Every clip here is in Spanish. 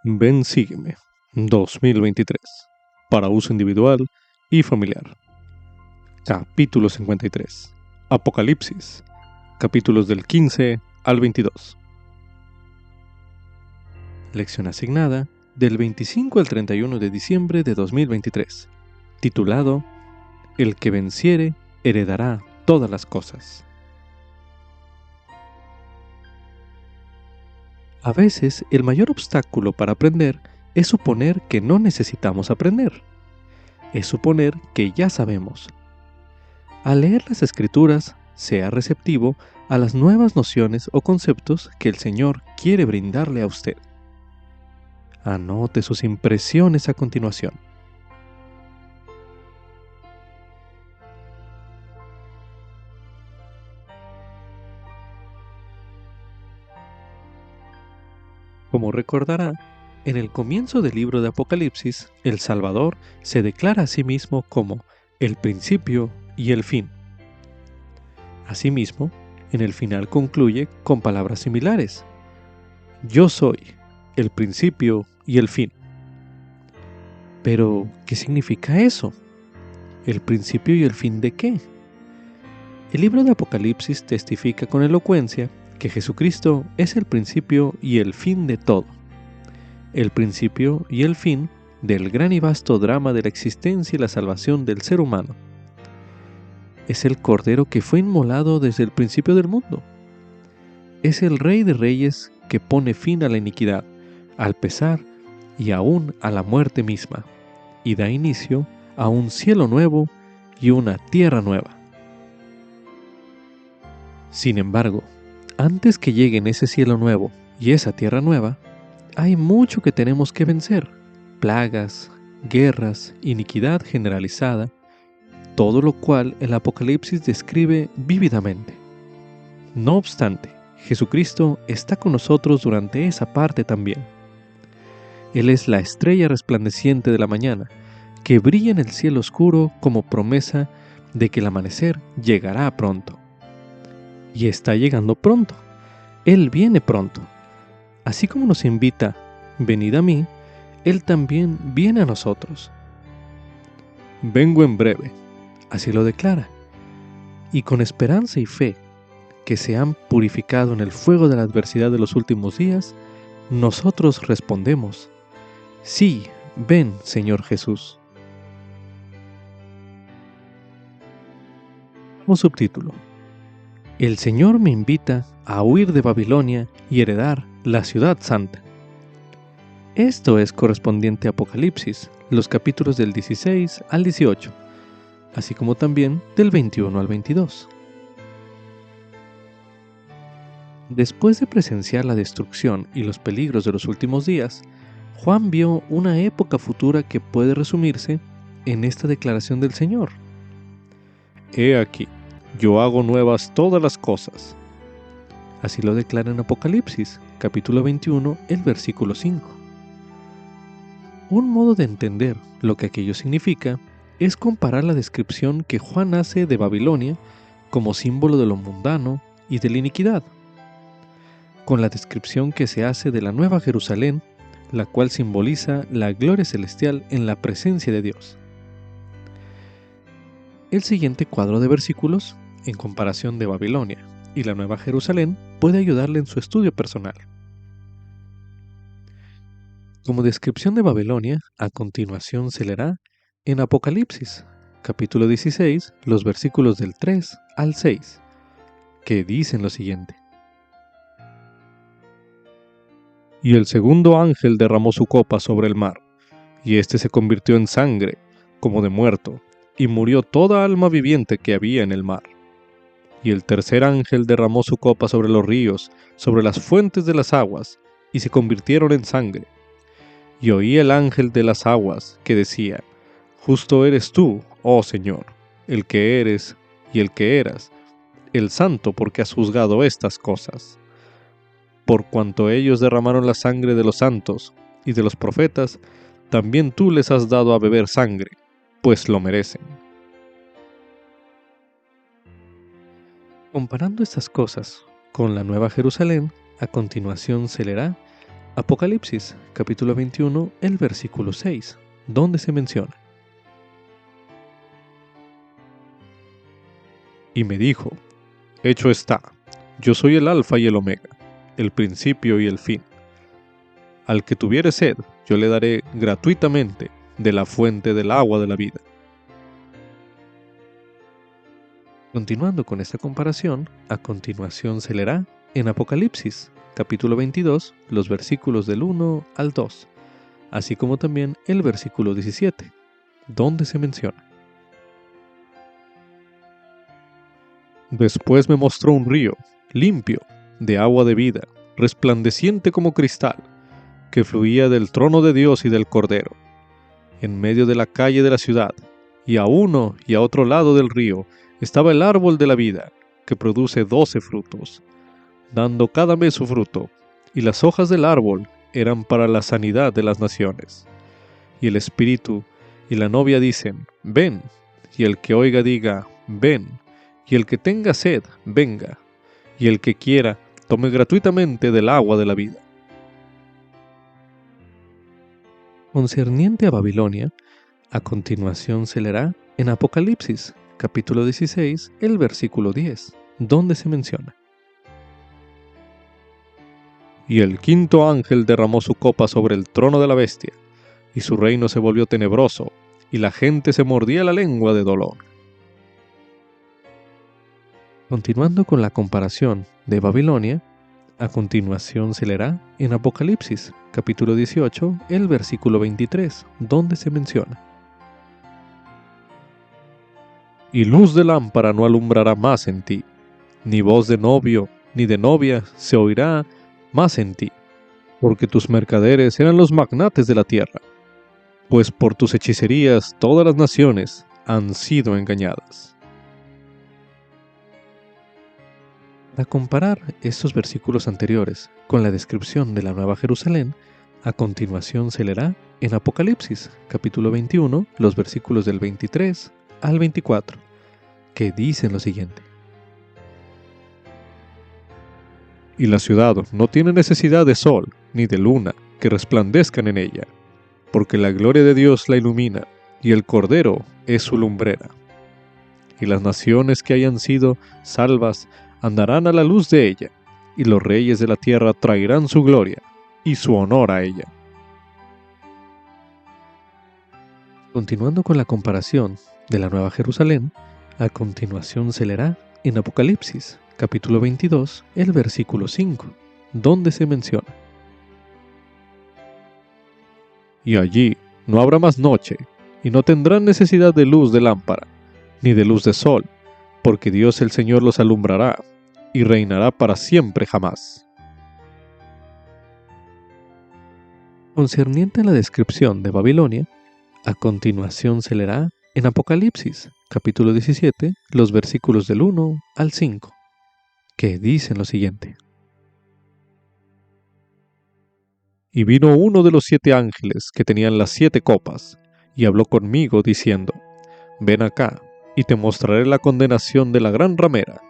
Ven, sígueme 2023 para uso individual y familiar. Capítulo 53. Apocalipsis. Capítulos del 15 al 22. Lección asignada del 25 al 31 de diciembre de 2023. Titulado El que venciere heredará todas las cosas. A veces el mayor obstáculo para aprender es suponer que no necesitamos aprender. Es suponer que ya sabemos. Al leer las Escrituras, sea receptivo a las nuevas nociones o conceptos que el Señor quiere brindarle a usted. Anote sus impresiones a continuación. Como recordará, en el comienzo del libro de Apocalipsis, el Salvador se declara a sí mismo como el principio y el fin. Asimismo, en el final concluye con palabras similares. Yo soy el principio y el fin. Pero, ¿qué significa eso? ¿El principio y el fin de qué? El libro de Apocalipsis testifica con elocuencia que Jesucristo es el principio y el fin de todo. El principio y el fin del gran y vasto drama de la existencia y la salvación del ser humano. Es el Cordero que fue inmolado desde el principio del mundo. Es el Rey de Reyes que pone fin a la iniquidad, al pesar y aún a la muerte misma, y da inicio a un cielo nuevo y una tierra nueva. Sin embargo, antes que lleguen ese cielo nuevo y esa tierra nueva, hay mucho que tenemos que vencer: plagas, guerras, iniquidad generalizada, todo lo cual el Apocalipsis describe vívidamente. No obstante, Jesucristo está con nosotros durante esa parte también. Él es la estrella resplandeciente de la mañana, que brilla en el cielo oscuro como promesa de que el amanecer llegará pronto. Y está llegando pronto. Él viene pronto. Así como nos invita, venid a mí, Él también viene a nosotros. Vengo en breve, así lo declara. Y con esperanza y fe, que se han purificado en el fuego de la adversidad de los últimos días, nosotros respondemos: sí, ven, Señor Jesús. Como subtítulo: El Señor me invita a huir de Babilonia y heredar la ciudad santa. Esto es correspondiente a Apocalipsis, los capítulos del 16 al 18, así como también del 21 al 22. Después de presenciar la destrucción y los peligros de los últimos días, Juan vio una época futura que puede resumirse en esta declaración del Señor. He aquí, yo hago nuevas todas las cosas. Así lo declara en Apocalipsis, capítulo 21, el versículo 5. Un modo de entender lo que aquello significa es comparar la descripción que Juan hace de Babilonia como símbolo de lo mundano y de la iniquidad, con la descripción que se hace de la Nueva Jerusalén, la cual simboliza la gloria celestial en la presencia de Dios. El siguiente cuadro de versículos, en comparación de Babilonia y la Nueva Jerusalén, puede ayudarle en su estudio personal. Como descripción de Babilonia, a continuación se leerá en Apocalipsis, capítulo 16, los versículos del 3 al 6, que dicen lo siguiente. Y el segundo ángel derramó su copa sobre el mar, y éste se convirtió en sangre, como de muerto, y murió toda alma viviente que había en el mar. Y el tercer ángel derramó su copa sobre los ríos, sobre las fuentes de las aguas, y se convirtieron en sangre. Y oí el ángel de las aguas que decía: Justo eres tú, oh Señor, el que eres y el que eras, el santo, porque has juzgado estas cosas. Por cuanto ellos derramaron la sangre de los santos y de los profetas, también tú les has dado a beber sangre, pues lo merecen. Comparando estas cosas con la Nueva Jerusalén, a continuación se leerá Apocalipsis, capítulo 21, el versículo 6, donde se menciona: Y me dijo, hecho está, yo soy el Alfa y el Omega, el principio y el fin. Al que tuviere sed, yo le daré gratuitamente de la fuente del agua de la vida. Continuando con esta comparación, a continuación se leerá en Apocalipsis, capítulo 22, los versículos del 1 al 2, así como también el versículo 17, donde se menciona: Después me mostró un río, limpio, de agua de vida, resplandeciente como cristal, que fluía del trono de Dios y del Cordero, en medio de la calle de la ciudad, y a uno y a otro lado del río estaba el árbol de la vida, que produce 12 frutos, dando cada mes su fruto, y las hojas del árbol eran para la sanidad de las naciones. Y el Espíritu y la novia dicen, ven, y el que oiga diga, ven, y el que tenga sed, venga, y el que quiera, tome gratuitamente del agua de la vida. Concerniente a Babilonia, a continuación se leerá en Apocalipsis, capítulo 16, el versículo 10, donde se menciona: Y el quinto ángel derramó su copa sobre el trono de la bestia, y su reino se volvió tenebroso, y la gente se mordía la lengua de dolor. Continuando con la comparación de Babilonia, a continuación se leerá en Apocalipsis, capítulo 18, el versículo 23, donde se menciona: Y luz de lámpara no alumbrará más en ti, ni voz de novio ni de novia se oirá más en ti, porque tus mercaderes eran los magnates de la tierra, pues por tus hechicerías todas las naciones han sido engañadas. Para comparar estos versículos anteriores con la descripción de la Nueva Jerusalén, a continuación se leerá en Apocalipsis, capítulo 21, los versículos del 23 al 24, que dicen lo siguiente: Y la ciudad no tiene necesidad de sol ni de luna que resplandezcan en ella, porque la gloria de Dios la ilumina, y el Cordero es su lumbrera. Y las naciones que hayan sido salvas andarán a la luz de ella, y los reyes de la tierra traerán su gloria y su honor a ella. Continuando con la comparación de la Nueva Jerusalén, a continuación se leerá en Apocalipsis, capítulo 22, el versículo 5, donde se menciona: Y allí no habrá más noche, y no tendrán necesidad de luz de lámpara, ni de luz de sol, porque Dios el Señor los alumbrará, y reinará para siempre jamás. Concerniente a la descripción de Babilonia, a continuación se leerá en Apocalipsis, capítulo 17, los versículos del 1 al 5, que dicen lo siguiente: Y vino uno de los 7 ángeles que tenían las 7 copas, y habló conmigo diciendo, ven acá, y te mostraré la condenación de la gran ramera,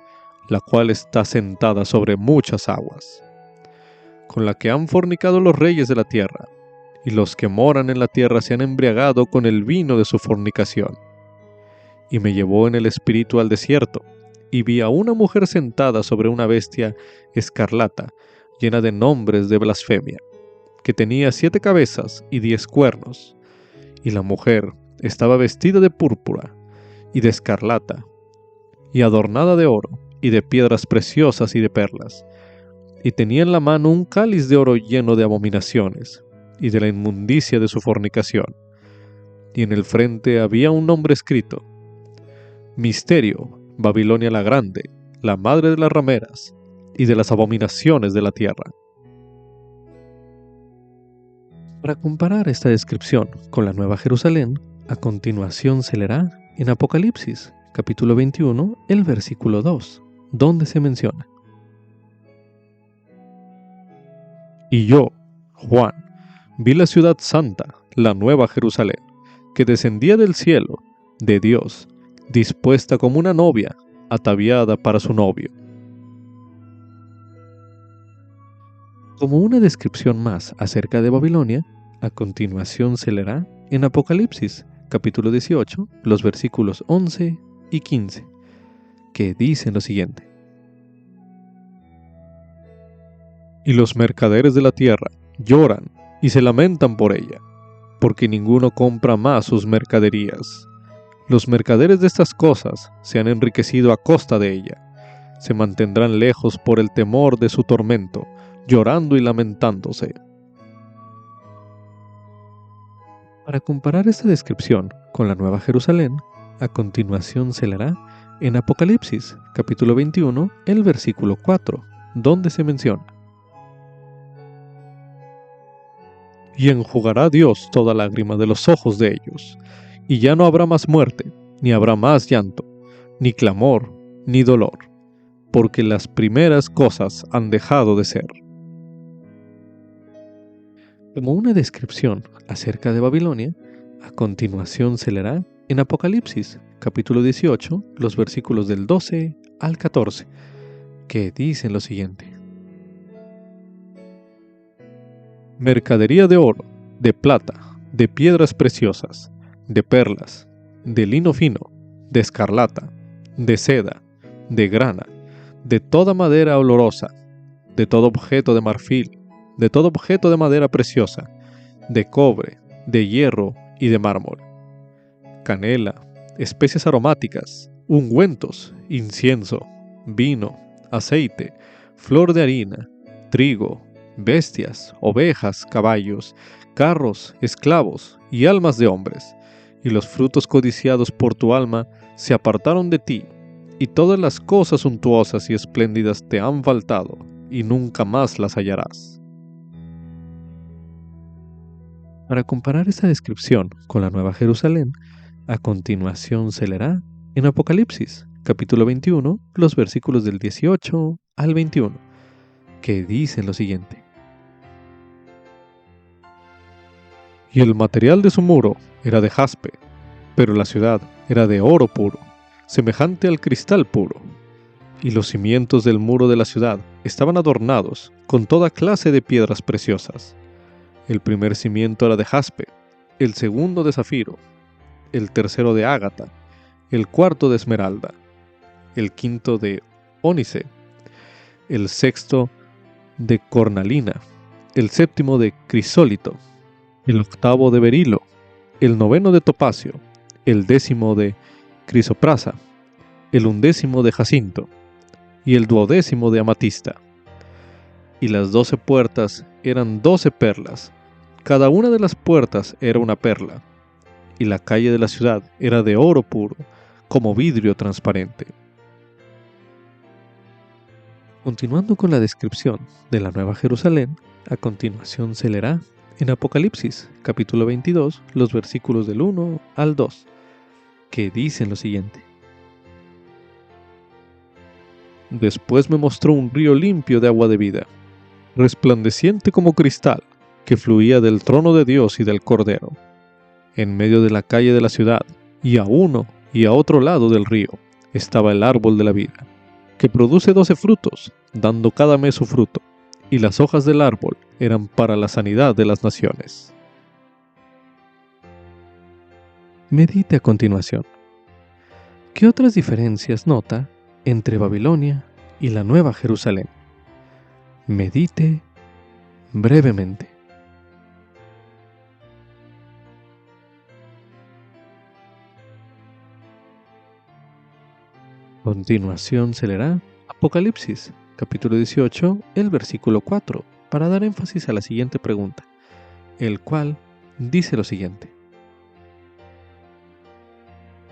la cual está sentada sobre muchas aguas, con la que han fornicado los reyes de la tierra, y los que moran en la tierra se han embriagado con el vino de su fornicación. Y me llevó en el espíritu al desierto, y vi a una mujer sentada sobre una bestia escarlata, llena de nombres de blasfemia, que tenía 7 cabezas y 10 cuernos, y la mujer estaba vestida de púrpura y de escarlata, y adornada de oro, y de piedras preciosas y de perlas, y tenía en la mano un cáliz de oro lleno de abominaciones, y de la inmundicia de su fornicación, y en el frente había un nombre escrito: Misterio, Babilonia la Grande, la madre de las rameras, y de las abominaciones de la tierra. Para comparar esta descripción con la Nueva Jerusalén, a continuación se leerá en Apocalipsis, capítulo 21, el versículo 2, donde se menciona: Y yo, Juan, vi la ciudad santa, la Nueva Jerusalén, que descendía del cielo, de Dios, dispuesta como una novia, ataviada para su novio. Como una descripción más acerca de Babilonia, a continuación se leerá en Apocalipsis, capítulo 18, los versículos 11 y 15, que dicen lo siguiente. Y los mercaderes de la tierra lloran y se lamentan por ella, porque ninguno compra más sus mercaderías. Los mercaderes de estas cosas se han enriquecido a costa de ella. Se mantendrán lejos por el temor de su tormento, llorando y lamentándose. Para comparar esta descripción con la Nueva Jerusalén, a continuación se leerá en Apocalipsis, capítulo 21, el versículo 4, donde se menciona: Y enjugará Dios toda lágrima de los ojos de ellos, y ya no habrá más muerte, ni habrá más llanto, ni clamor, ni dolor, porque las primeras cosas han dejado de ser. Como una descripción acerca de Babilonia, a continuación se leerá en Apocalipsis, capítulo 18, los versículos del 12 al 14, que dicen lo siguiente. Mercadería de oro, de plata, de piedras preciosas, de perlas, de lino fino, de escarlata, de seda, de grana, de toda madera olorosa, de todo objeto de marfil, de todo objeto de madera preciosa, de cobre, de hierro y de mármol, canela, especias aromáticas, ungüentos, incienso, vino, aceite, flor de harina, trigo, bestias, ovejas, caballos, carros, esclavos y almas de hombres. Y los frutos codiciados por tu alma se apartaron de ti, y todas las cosas suntuosas y espléndidas te han faltado, y nunca más las hallarás. Para comparar esta descripción con la Nueva Jerusalén, a continuación se leerá en Apocalipsis, capítulo 21, los versículos del 18 al 21, que dicen lo siguiente. Y el material de su muro era de jaspe, pero la ciudad era de oro puro, semejante al cristal puro. Y los cimientos del muro de la ciudad estaban adornados con toda clase de piedras preciosas. El primer cimiento era de jaspe, el segundo de zafiro, el tercero de ágata, el cuarto de esmeralda, el quinto de ónice, el sexto de cornalina, el séptimo de crisólito, el octavo de berilo, el noveno de topacio, el décimo de crisoprasa, el undécimo de jacinto y el duodécimo de amatista. Y las 12 puertas eran 12 perlas, cada una de las puertas era una perla, y la calle de la ciudad era de oro puro, como vidrio transparente. Continuando con la descripción de la Nueva Jerusalén, a continuación se leerá en Apocalipsis, capítulo 22, los versículos del 1 al 2, que dicen lo siguiente. Después me mostró un río limpio de agua de vida, resplandeciente como cristal, que fluía del trono de Dios y del Cordero. En medio de la calle de la ciudad, y a uno y a otro lado del río, estaba el árbol de la vida, que produce 12 frutos, dando cada mes su fruto, y las hojas del árbol eran para la sanidad de las naciones. Medite a continuación. ¿Qué otras diferencias nota entre Babilonia y la Nueva Jerusalén? Medite brevemente. A continuación se leerá Apocalipsis, capítulo 18, el versículo 4, para dar énfasis a la siguiente pregunta, el cual dice lo siguiente.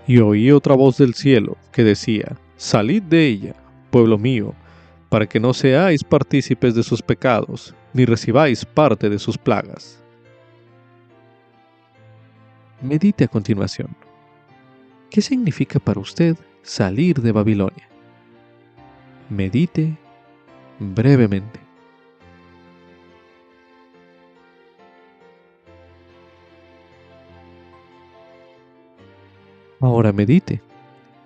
Y oí otra voz del cielo que decía, salid de ella, pueblo mío, para que no seáis partícipes de sus pecados, ni recibáis parte de sus plagas. Medite a continuación. ¿Qué significa para usted salir de Babilonia? Medite brevemente. Ahora medite.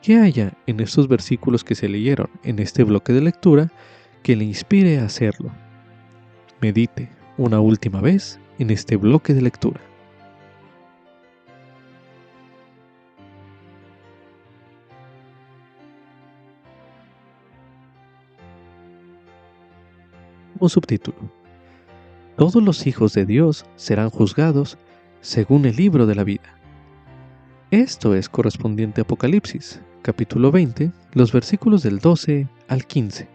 ¿Qué haya en estos versículos que se leyeron en este bloque de lectura que le inspire a hacerlo? Medite una última vez en este bloque de lectura. Como subtítulo: todos los hijos de Dios serán juzgados según el libro de la vida. Esto es correspondiente a Apocalipsis, capítulo 20, los versículos del 12 al 15,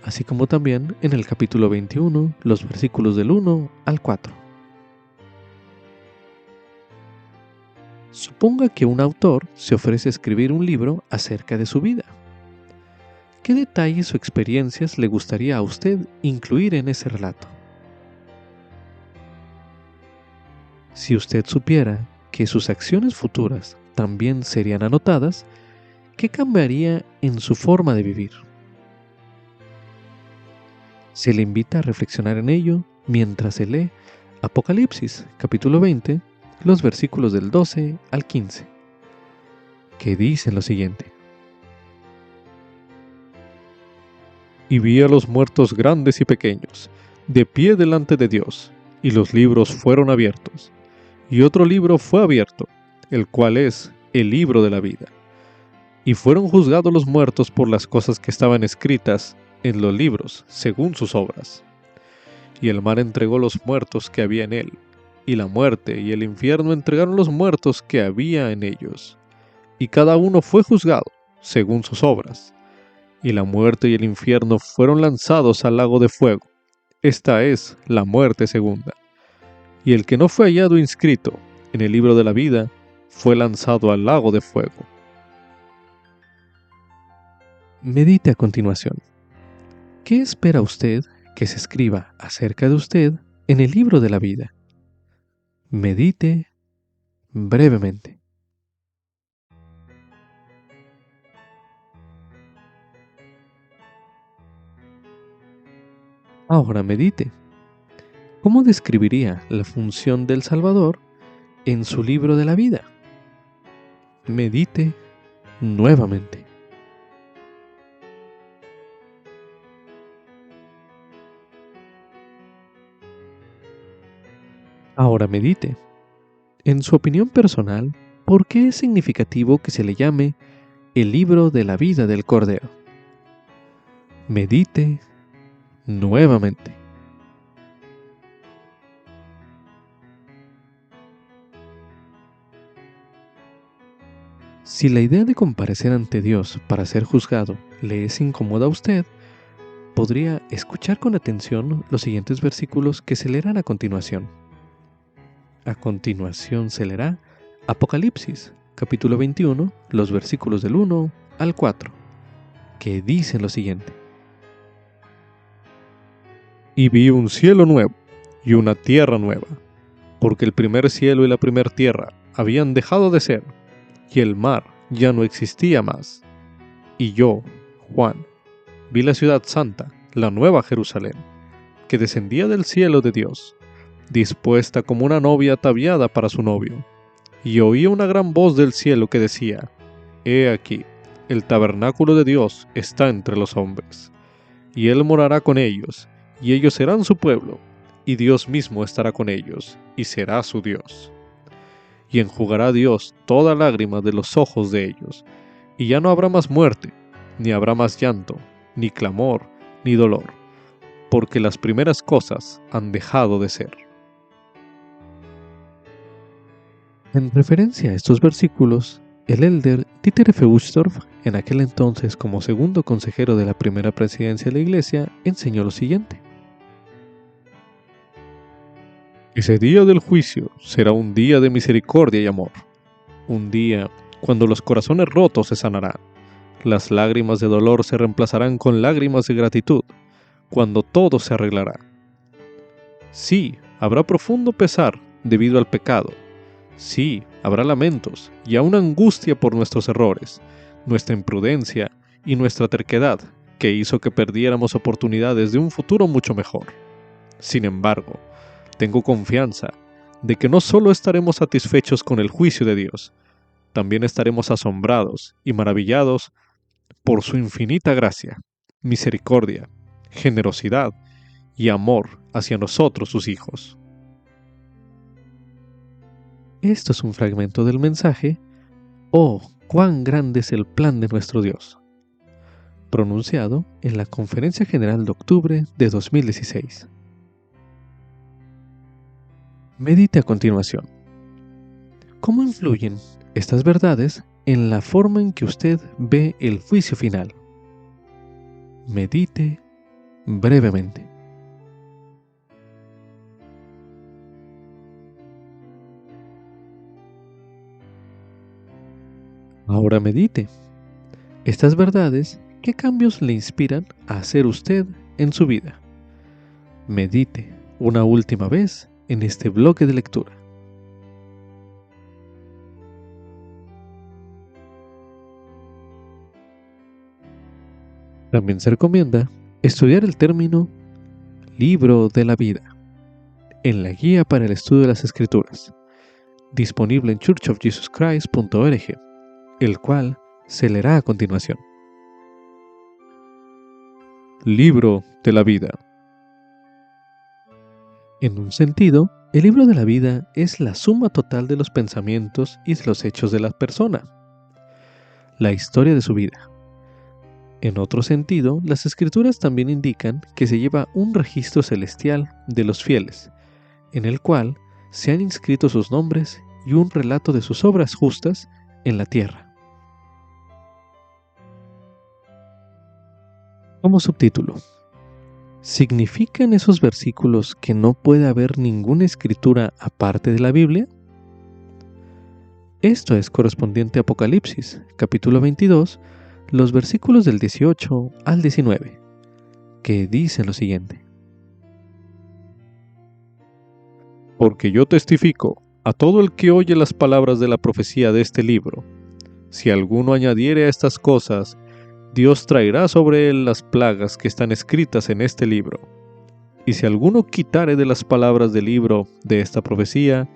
así como también en el capítulo 21, los versículos del 1 al 4. Suponga que un autor se ofrece a escribir un libro acerca de su vida. ¿Qué detalles o experiencias le gustaría a usted incluir en ese relato? Si usted supiera que sus acciones futuras también serían anotadas, ¿qué cambiaría en su forma de vivir? Se le invita a reflexionar en ello mientras se lee Apocalipsis, capítulo 20, los versículos del 12 al 15, que dicen lo siguiente: Y vi a los muertos grandes y pequeños, de pie delante de Dios, y los libros fueron abiertos. Y otro libro fue abierto, el cual es el libro de la vida. Y fueron juzgados los muertos por las cosas que estaban escritas en los libros, según sus obras. Y el mar entregó los muertos que había en él, y la muerte y el infierno entregaron los muertos que había en ellos. Y cada uno fue juzgado, según sus obras. Y la muerte y el infierno fueron lanzados al lago de fuego. Esta es la muerte segunda. Y el que no fue hallado inscrito en el libro de la vida fue lanzado al lago de fuego. Medite a continuación. ¿Qué espera usted que se escriba acerca de usted en el libro de la vida? Medite brevemente. Ahora medite. ¿Cómo describiría la función del Salvador en su libro de la vida? Medite nuevamente. Ahora medite. En su opinión personal, ¿por qué es significativo que se le llame el libro de la vida del Cordero? Medite nuevamente. Si la idea de comparecer ante Dios para ser juzgado le es incómoda a usted, podría escuchar con atención los siguientes versículos que se leerán a continuación. A continuación se leerá Apocalipsis, capítulo 21, los versículos del 1 al 4, que dicen lo siguiente: Y vi un cielo nuevo y una tierra nueva, porque el primer cielo y la primera tierra habían dejado de ser, y el mar ya no existía más. Y yo, Juan, vi la ciudad santa, la nueva Jerusalén, que descendía del cielo de Dios, dispuesta como una novia ataviada para su novio. Y oí una gran voz del cielo que decía: He aquí, el tabernáculo de Dios está entre los hombres, y Él morará con ellos, y ellos serán su pueblo, y Dios mismo estará con ellos, y será su Dios. Y enjugará Dios toda lágrima de los ojos de ellos, y ya no habrá más muerte, ni habrá más llanto, ni clamor, ni dolor, porque las primeras cosas han dejado de ser. En referencia a estos versículos, el elder Dieter F. Uchtdorf, en aquel entonces como segundo consejero de la primera presidencia de la Iglesia, enseñó lo siguiente: Ese día del juicio será un día de misericordia y amor, un día cuando los corazones rotos se sanarán, las lágrimas de dolor se reemplazarán con lágrimas de gratitud, cuando todo se arreglará. Sí, habrá profundo pesar debido al pecado. Sí, habrá lamentos y aún angustia por nuestros errores, nuestra imprudencia y nuestra terquedad, que hizo que perdiéramos oportunidades de un futuro mucho mejor. Sin embargo, tengo confianza de que no solo estaremos satisfechos con el juicio de Dios, también estaremos asombrados y maravillados por su infinita gracia, misericordia, generosidad y amor hacia nosotros, sus hijos. Esto es un fragmento del mensaje «Oh, cuán grande es el plan de nuestro Dios», pronunciado en la Conferencia General de octubre de 2016. Medite a continuación. ¿Cómo influyen estas verdades en la forma en que usted ve el juicio final? Medite brevemente. Ahora medite. Estas verdades, ¿qué cambios le inspiran a hacer usted en su vida? Medite una última vez en este bloque de lectura. También se recomienda estudiar el término Libro de la Vida en la Guía para el Estudio de las Escrituras, disponible en churchofjesuschrist.org, el cual se leerá a continuación. Libro de la Vida. En un sentido, el libro de la vida es la suma total de los pensamientos y de los hechos de la persona, la historia de su vida. En otro sentido, las Escrituras también indican que se lleva un registro celestial de los fieles, en el cual se han inscrito sus nombres y un relato de sus obras justas en la tierra. Como subtítulo, ¿significan esos versículos que no puede haber ninguna escritura aparte de la Biblia? Esto es correspondiente a Apocalipsis, capítulo 22, los versículos del 18 al 19, que dicen lo siguiente. Porque yo testifico a todo el que oye las palabras de la profecía de este libro. Si alguno añadiere a estas cosas, Dios traerá sobre él las plagas que están escritas en este libro. Y si alguno quitare de las palabras del libro de esta profecía,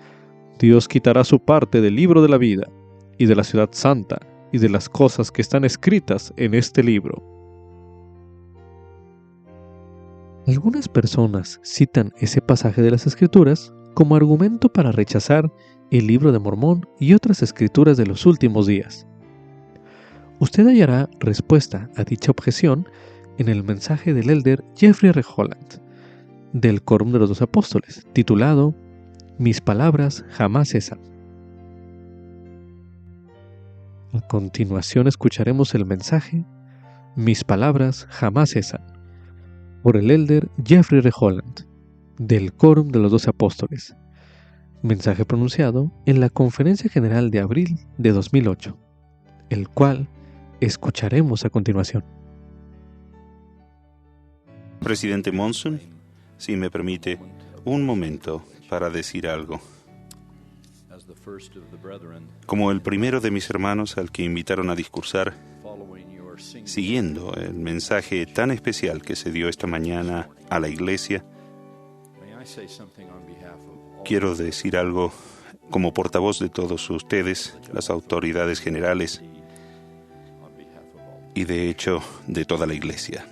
Dios quitará su parte del libro de la vida, y de la ciudad santa, y de las cosas que están escritas en este libro. Algunas personas citan ese pasaje de las Escrituras como argumento para rechazar el libro de Mormón y otras escrituras de los últimos días. Usted hallará respuesta a dicha objeción en el mensaje del elder Jeffrey R. Holland, del Quórum de los 12 Apóstoles, titulado Mis palabras jamás cesan. A continuación escucharemos el mensaje Mis palabras jamás cesan, por el elder Jeffrey R. Holland, del Quórum de los 12 Apóstoles, mensaje pronunciado en la Conferencia General de abril de 2008, el cual escucharemos a continuación. Presidente Monson, si me permite un momento para decir algo. Como el primero de mis hermanos al que invitaron a discursar, siguiendo el mensaje tan especial que se dio esta mañana a la iglesia, quiero decir algo como portavoz de todos ustedes, las autoridades generales, y de hecho de toda la iglesia.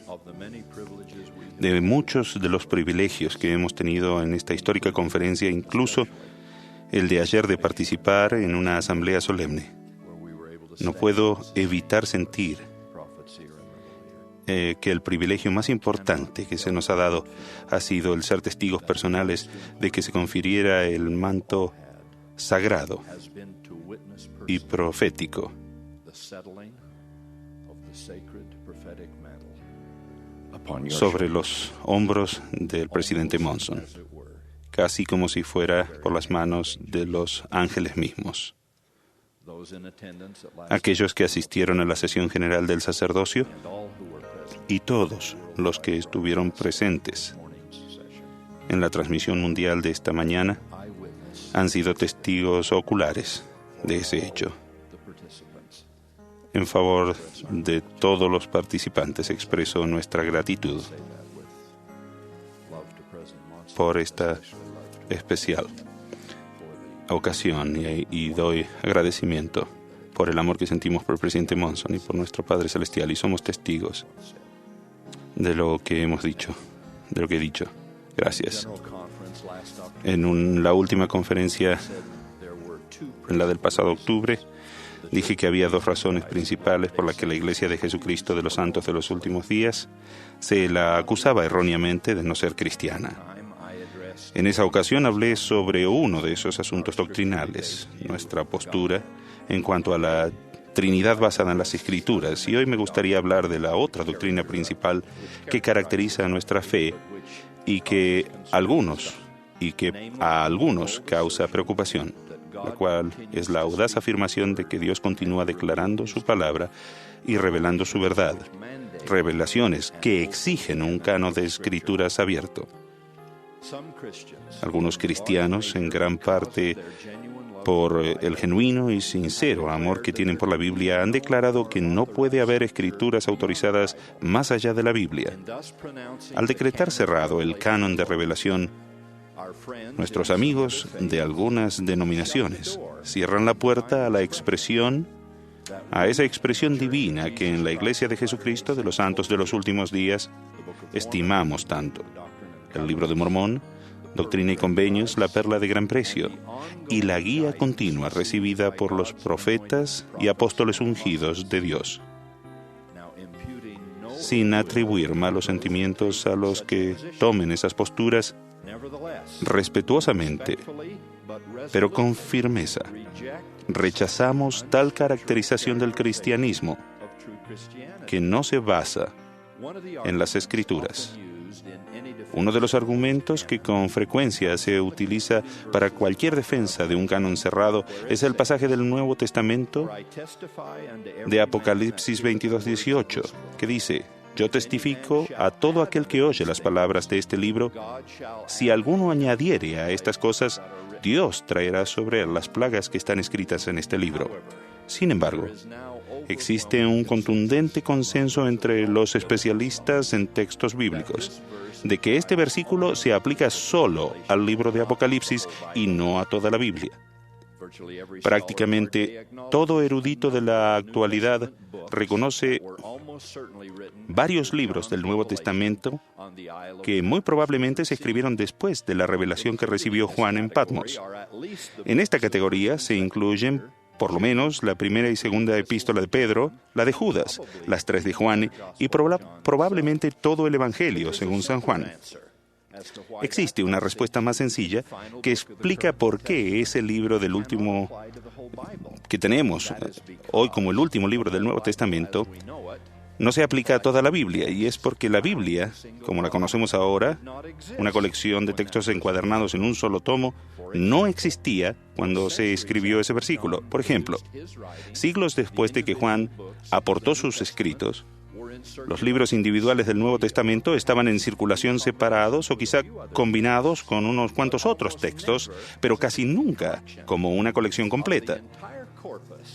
De muchos de los privilegios que hemos tenido en esta histórica conferencia, incluso el de ayer de participar en una asamblea solemne. No puedo evitar sentir que el privilegio más importante que se nos ha dado ha sido el ser testigos personales de que se confiriera el manto sagrado y profético sobre los hombros del presidente Monson, casi como si fuera por las manos de los ángeles mismos. Aquellos que asistieron a la sesión general del sacerdocio y todos los que estuvieron presentes en la transmisión mundial de esta mañana han sido testigos oculares de ese hecho. En favor de todos los participantes expreso nuestra gratitud por esta especial ocasión y doy agradecimiento por el amor que sentimos por el presidente Monson y por nuestro Padre Celestial, y somos testigos de lo que hemos dicho, de lo que he dicho. Gracias. En la última conferencia, en la del pasado octubre, dije que había dos razones principales por las que la Iglesia de Jesucristo de los Santos de los Últimos Días se la acusaba erróneamente de no ser cristiana. En esa ocasión hablé sobre uno de esos asuntos doctrinales, nuestra postura en cuanto a la Trinidad basada en las Escrituras, y hoy me gustaría hablar de la otra doctrina principal que caracteriza a nuestra fe y que a algunos causa preocupación, la cual es la audaz afirmación de que Dios continúa declarando su palabra y revelando su verdad, revelaciones que exigen un canon de escrituras abierto. Algunos cristianos, en gran parte por el genuino y sincero amor que tienen por la Biblia, han declarado que no puede haber escrituras autorizadas más allá de la Biblia. Al decretar cerrado el canon de revelación, nuestros amigos de algunas denominaciones cierran la puerta a esa expresión divina que en la Iglesia de Jesucristo de los Santos de los Últimos Días estimamos tanto. El Libro de Mormón, Doctrina y Convenios, la perla de gran precio, y la guía continua recibida por los profetas y apóstoles ungidos de Dios. Sin atribuir malos sentimientos a los que tomen esas posturas, respetuosamente, pero con firmeza, rechazamos tal caracterización del cristianismo que no se basa en las Escrituras. Uno de los argumentos que con frecuencia se utiliza para cualquier defensa de un canon cerrado es el pasaje del Nuevo Testamento de Apocalipsis 22:18, que dice: «Yo testifico a todo aquel que oye las palabras de este libro, si alguno añadiere a estas cosas, Dios traerá sobre él las plagas que están escritas en este libro». Sin embargo, existe un contundente consenso entre los especialistas en textos bíblicos de que este versículo se aplica solo al libro de Apocalipsis y no a toda la Biblia. Prácticamente todo erudito de la actualidad reconoce varios libros del Nuevo Testamento que muy probablemente se escribieron después de la revelación que recibió Juan en Patmos. En esta categoría se incluyen por lo menos la primera y segunda epístola de Pedro, la de Judas, las 3 de Juan y probablemente todo el Evangelio según San Juan. Existe una respuesta más sencilla que explica por qué ese libro del último que tenemos hoy como el último libro del Nuevo Testamento no se aplica a toda la Biblia, y es porque la Biblia, como la conocemos ahora, una colección de textos encuadernados en un solo tomo, no existía cuando se escribió ese versículo. Por ejemplo, siglos después de que Juan aportó sus escritos, los libros individuales del Nuevo Testamento estaban en circulación separados o quizá combinados con unos cuantos otros textos, pero casi nunca como una colección completa.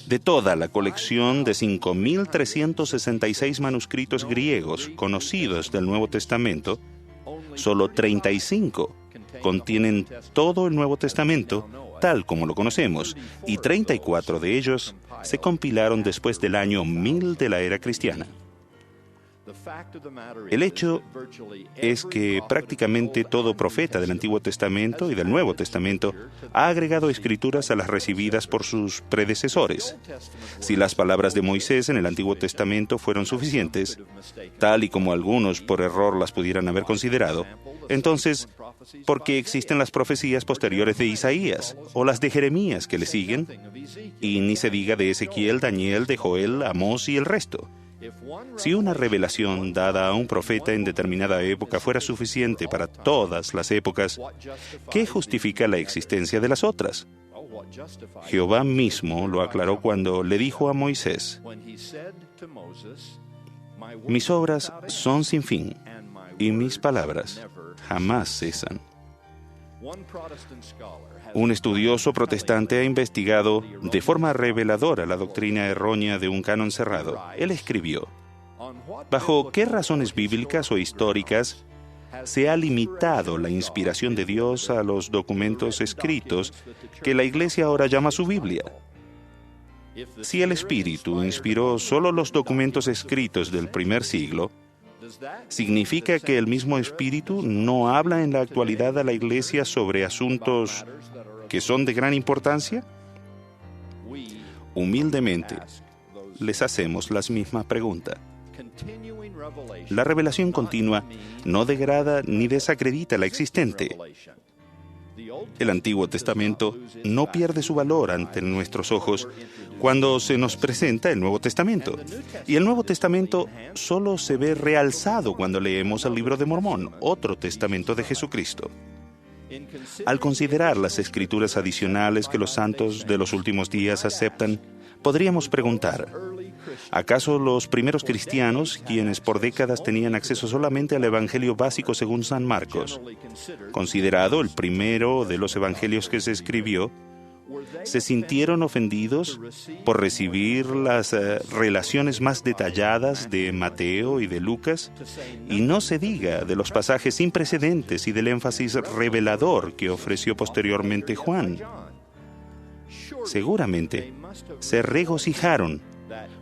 De toda la colección de 5.366 manuscritos griegos conocidos del Nuevo Testamento, solo 35 contienen todo el Nuevo Testamento tal como lo conocemos, y 34 de ellos se compilaron después del año 1000 de la era cristiana. El hecho es que prácticamente todo profeta del Antiguo Testamento y del Nuevo Testamento ha agregado escrituras a las recibidas por sus predecesores. Si las palabras de Moisés en el Antiguo Testamento fueron suficientes, tal y como algunos por error las pudieran haber considerado, entonces, ¿por qué existen las profecías posteriores de Isaías o las de Jeremías que le siguen? Y ni se diga de Ezequiel, Daniel, de Joel, Amós y el resto. Si una revelación dada a un profeta en determinada época fuera suficiente para todas las épocas, ¿qué justifica la existencia de las otras? Jehová mismo lo aclaró cuando le dijo a Moisés: «Mis obras son sin fin, y mis palabras jamás cesan». Un estudioso protestante ha investigado de forma reveladora la doctrina errónea de un canon cerrado. Él escribió: ¿bajo qué razones bíblicas o históricas se ha limitado la inspiración de Dios a los documentos escritos que la Iglesia ahora llama su Biblia? Si el Espíritu inspiró solo los documentos escritos del primer siglo, ¿Significa que el mismo Espíritu no habla en la actualidad a la Iglesia sobre asuntos que son de gran importancia? Humildemente, les hacemos la misma pregunta. La revelación continua no degrada ni desacredita la existente. El Antiguo Testamento no pierde su valor ante nuestros ojos cuando se nos presenta el Nuevo Testamento. Y el Nuevo Testamento solo se ve realzado cuando leemos el Libro de Mormón, otro testamento de Jesucristo. Al considerar las escrituras adicionales que los santos de los últimos días aceptan, podríamos preguntar, ¿acaso los primeros cristianos, quienes por décadas tenían acceso solamente al Evangelio básico según San Marcos, considerado el primero de los evangelios que se escribió, se sintieron ofendidos por recibir las relaciones más detalladas de Mateo y de Lucas? Y no se diga de los pasajes sin precedentes y del énfasis revelador que ofreció posteriormente Juan. Seguramente se regocijaron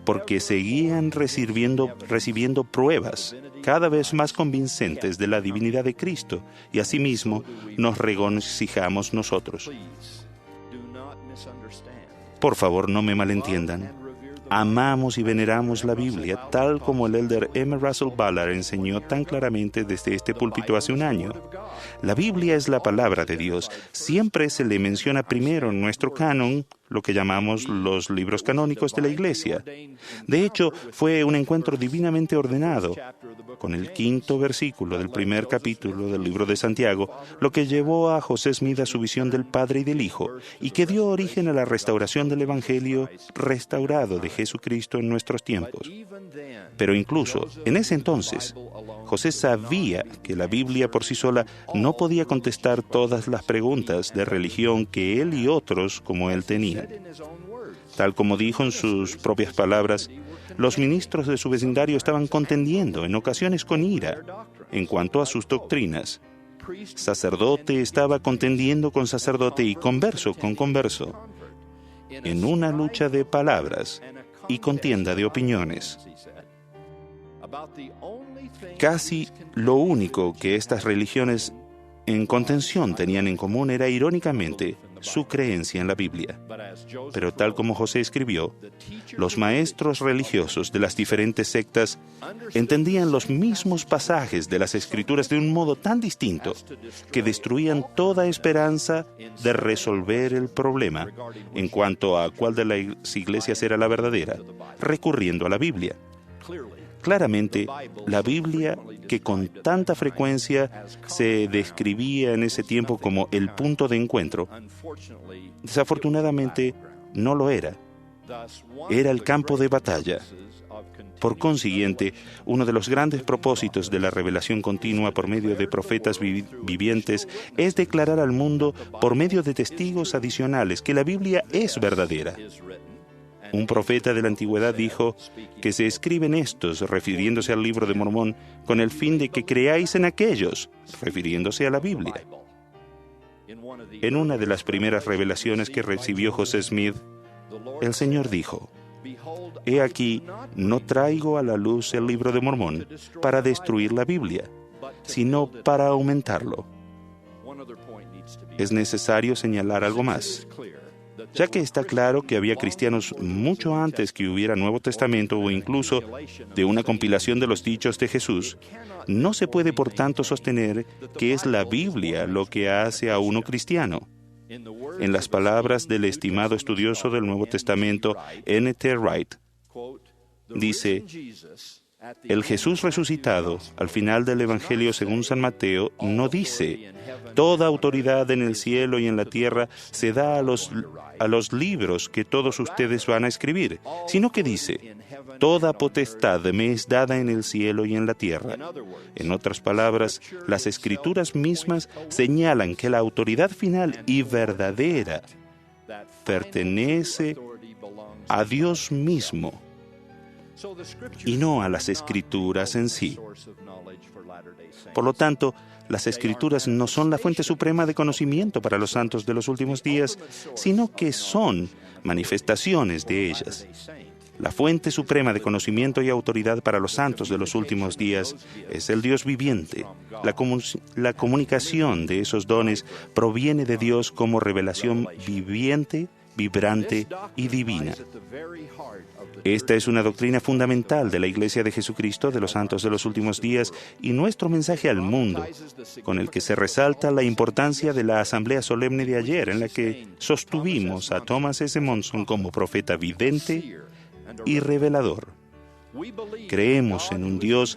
porque seguían recibiendo pruebas cada vez más convincentes de la divinidad de Cristo, y asimismo nos regocijamos nosotros. Por favor, no me malentiendan. Amamos y veneramos la Biblia, tal como el elder M. Russell Ballard enseñó tan claramente desde este púlpito hace un año. La Biblia es la palabra de Dios. Siempre se le menciona primero en nuestro canon, lo que llamamos los libros canónicos de la Iglesia. De hecho, fue un encuentro divinamente ordenado con el 5º versículo del primer capítulo del libro de Santiago, lo que llevó a José Smith a su visión del Padre y del Hijo, y que dio origen a la restauración del Evangelio restaurado de Jesucristo en nuestros tiempos. Pero incluso en ese entonces, José sabía que la Biblia por sí sola no podía contestar todas las preguntas de religión que él y otros como él tenían. Tal como dijo en sus propias palabras, los ministros de su vecindario estaban contendiendo, en ocasiones con ira, en cuanto a sus doctrinas. Sacerdote estaba contendiendo con sacerdote y converso con converso, en una lucha de palabras y contienda de opiniones. Casi lo único que estas religiones en contención tenían en común era, irónicamente, su creencia en la Biblia. Pero tal como José escribió, los maestros religiosos de las diferentes sectas entendían los mismos pasajes de las Escrituras de un modo tan distinto que destruían toda esperanza de resolver el problema en cuanto a cuál de las iglesias era la verdadera, recurriendo a la Biblia. Claramente, la Biblia, que con tanta frecuencia se describía en ese tiempo como el punto de encuentro, desafortunadamente no lo era. Era el campo de batalla. Por consiguiente, uno de los grandes propósitos de la revelación continua por medio de profetas vivientes es declarar al mundo, por medio de testigos adicionales, que la Biblia es verdadera. Un profeta de la antigüedad dijo que se escriben estos, refiriéndose al libro de Mormón, con el fin de que creáis en aquellos, refiriéndose a la Biblia. En una de las primeras revelaciones que recibió José Smith, el Señor dijo: «He aquí, no traigo a la luz el libro de Mormón para destruir la Biblia, sino para aumentarlo». Es necesario señalar algo más. Ya que está claro que había cristianos mucho antes que hubiera Nuevo Testamento o incluso de una compilación de los dichos de Jesús, no se puede por tanto sostener que es la Biblia lo que hace a uno cristiano. En las palabras del estimado estudioso del Nuevo Testamento, N.T. Wright, dice: el Jesús resucitado, al final del Evangelio según San Mateo, no dice: toda autoridad en el cielo y en la tierra se da a los libros que todos ustedes van a escribir, sino que dice: toda potestad me es dada en el cielo y en la tierra. En otras palabras, las Escrituras mismas señalan que la autoridad final y verdadera pertenece a Dios mismo y no a las Escrituras en sí. Por lo tanto, las Escrituras no son la fuente suprema de conocimiento para los santos de los últimos días, sino que son manifestaciones de ellas. La fuente suprema de conocimiento y autoridad para los santos de los últimos días es el Dios viviente. La comunicación de esos dones proviene de Dios como revelación viviente, vibrante y divina. Esta es una doctrina fundamental de la Iglesia de Jesucristo de los Santos de los Últimos Días y nuestro mensaje al mundo, con el que se resalta la importancia de la asamblea solemne de ayer, en la que sostuvimos a Thomas S. Monson como profeta vidente y revelador. Creemos en un Dios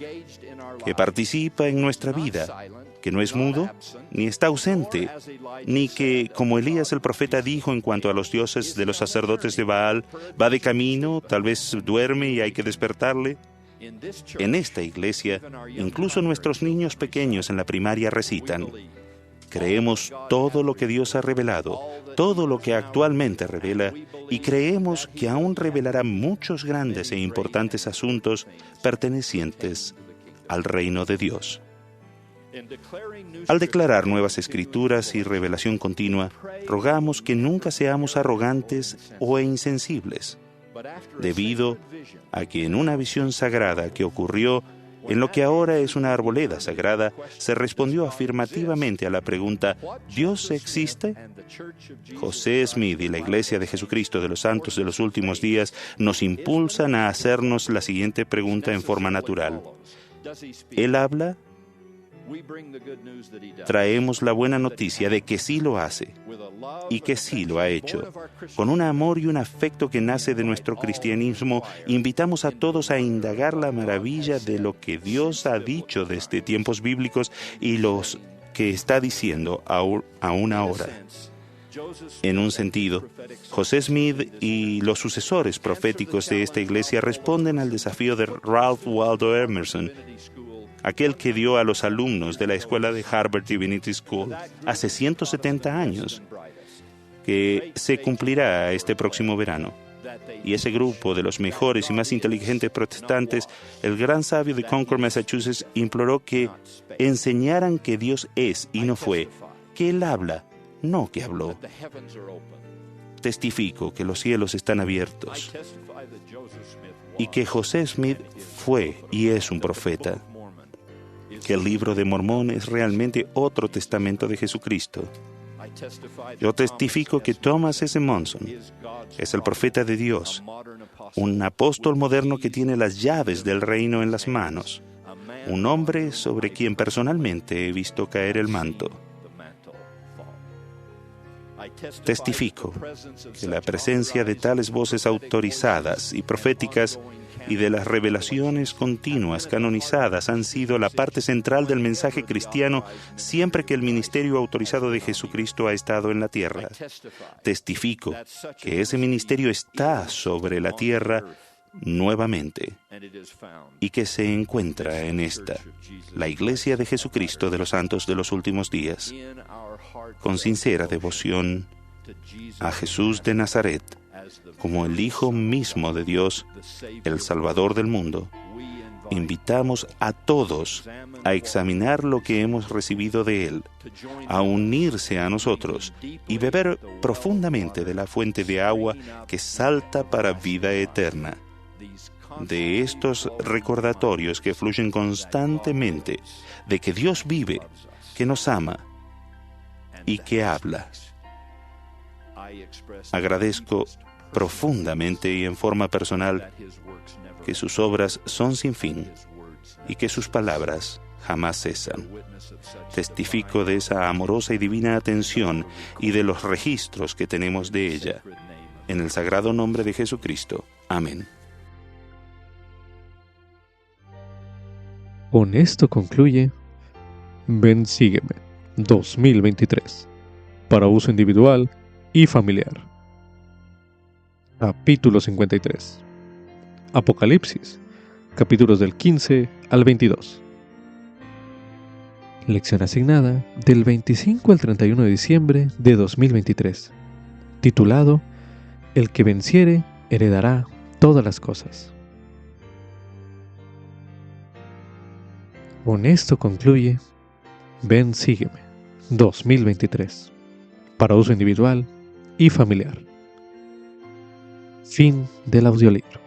que participa en nuestra vida, que no es mudo, ni está ausente, ni que, como Elías el profeta dijo en cuanto a los dioses de los sacerdotes de Baal, va de camino, tal vez duerme y hay que despertarle. En esta iglesia, incluso nuestros niños pequeños en la primaria recitan: creemos todo lo que Dios ha revelado, todo lo que actualmente revela, y creemos que aún revelará muchos grandes e importantes asuntos pertenecientes al reino de Dios. Al declarar nuevas escrituras y revelación continua, rogamos que nunca seamos arrogantes o insensibles, debido a que en una visión sagrada que ocurrió en lo que ahora es una arboleda sagrada, se respondió afirmativamente a la pregunta: ¿Dios existe? José Smith y la Iglesia de Jesucristo de los Santos de los Últimos Días nos impulsan a hacernos la siguiente pregunta en forma natural: ¿Él habla? Traemos la buena noticia de que sí lo hace y que sí lo ha hecho. Con un amor y un afecto que nace de nuestro cristianismo, invitamos a todos a indagar la maravilla de lo que Dios ha dicho desde tiempos bíblicos y los que está diciendo aún ahora. En un sentido, José Smith y los sucesores proféticos de esta iglesia responden al desafío de Ralph Waldo Emerson, aquel que dio a los alumnos de la escuela de Harvard Divinity School hace 170 años, que se cumplirá este próximo verano. Y ese grupo de los mejores y más inteligentes protestantes, el gran sabio de Concord, Massachusetts, imploró que enseñaran que Dios es y no fue, que Él habla, no que habló. Testifico que los cielos están abiertos y que José Smith fue y es un profeta, que el libro de Mormón es realmente otro testamento de Jesucristo. Yo testifico que Thomas S. Monson es el profeta de Dios, un apóstol moderno que tiene las llaves del reino en las manos, un hombre sobre quien personalmente he visto caer el manto. Testifico que la presencia de tales voces autorizadas y proféticas y de las revelaciones continuas canonizadas han sido la parte central del mensaje cristiano siempre que el ministerio autorizado de Jesucristo ha estado en la tierra. Testifico que ese ministerio está sobre la tierra nuevamente y que se encuentra en esta, la Iglesia de Jesucristo de los Santos de los Últimos Días, con sincera devoción a Jesús de Nazaret, como el Hijo mismo de Dios, el Salvador del mundo. Invitamos a todos a examinar lo que hemos recibido de Él, a unirse a nosotros y beber profundamente de la fuente de agua que salta para vida eterna. De estos recordatorios que fluyen constantemente de que Dios vive, que nos ama y que habla. Agradezco profundamente y en forma personal que sus obras son sin fin y que sus palabras jamás cesan. Testifico de esa amorosa y divina atención y de los registros que tenemos de ella. En el sagrado nombre de Jesucristo. Amén. Con esto concluye Ven Sígueme 2023 para uso individual y familiar. Capítulo 53. Apocalipsis, capítulos del 15 al 22. Lección asignada del 25 al 31 de diciembre de 2023, titulado El que venciere heredará todas las cosas. Con esto concluye Ven Sígueme 2023 para uso individual y familiar. Fin del audiolibro.